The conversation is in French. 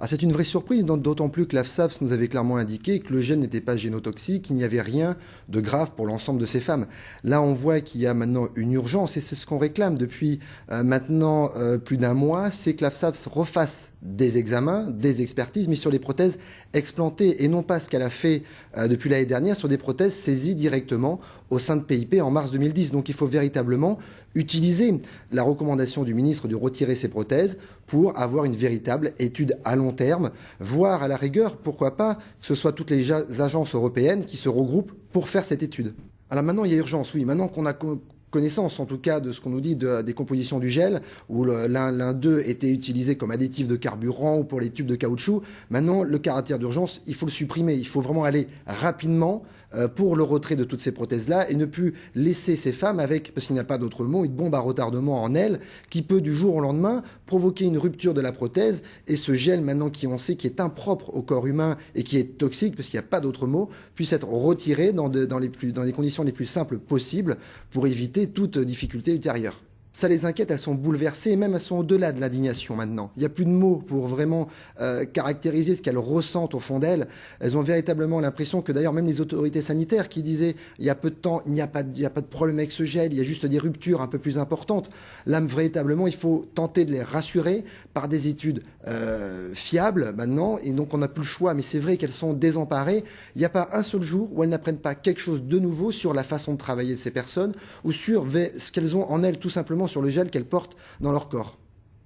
Ah, c'est une vraie surprise, d'autant plus que l'AFSAPS nous avait clairement indiqué que le gel n'était pas génotoxique, qu'il n'y avait rien de grave pour l'ensemble de ces femmes. Là, on voit qu'il y a maintenant une urgence, et c'est ce qu'on réclame depuis maintenant plus d'un mois, c'est que l'AFSAPS refasse des examens, des expertises, mais sur les prothèses explantées, et non pas ce qu'elle a fait depuis l'année dernière sur des prothèses saisies directement au sein de PIP en mars 2010. Donc il faut véritablement utiliser la recommandation du ministre de retirer ces prothèses pour avoir une véritable étude à long terme, voire à la rigueur, pourquoi pas, que ce soit toutes les agences européennes qui se regroupent pour faire cette étude. Alors maintenant, il y a urgence, oui. Maintenant qu'on a connaissance, en tout cas, de ce qu'on nous dit des compositions du gel, où l'un d'eux était utilisé comme additif de carburant ou pour les tubes de caoutchouc, maintenant, le caractère d'urgence, il faut le supprimer. Il faut vraiment aller rapidement pour le retrait de toutes ces prothèses-là et ne plus laisser ces femmes avec, parce qu'il n'y a pas d'autre mot, une bombe à retardement en elles qui peut du jour au lendemain provoquer une rupture de la prothèse et ce gel maintenant qui on sait qui est impropre au corps humain et qui est toxique, parce qu'il n'y a pas d'autre mot, puisse être retiré dans les conditions les plus simples possibles pour éviter toute difficulté ultérieure. Ça les inquiète, elles sont bouleversées et même elles sont au-delà de l'indignation maintenant. Il n'y a plus de mots pour vraiment caractériser ce qu'elles ressentent au fond d'elles. Elles ont véritablement l'impression que d'ailleurs même les autorités sanitaires qui disaient il y a peu de temps, il n'y a pas de problème avec ce gel, il y a juste des ruptures un peu plus importantes. Là, véritablement, il faut tenter de les rassurer par des études fiables maintenant et donc on n'a plus le choix. Mais c'est vrai qu'elles sont désemparées. Il n'y a pas un seul jour où elles n'apprennent pas quelque chose de nouveau sur la façon de travailler de ces personnes ou sur ce qu'elles ont en elles tout simplement sur le gel qu'elles portent dans leur corps.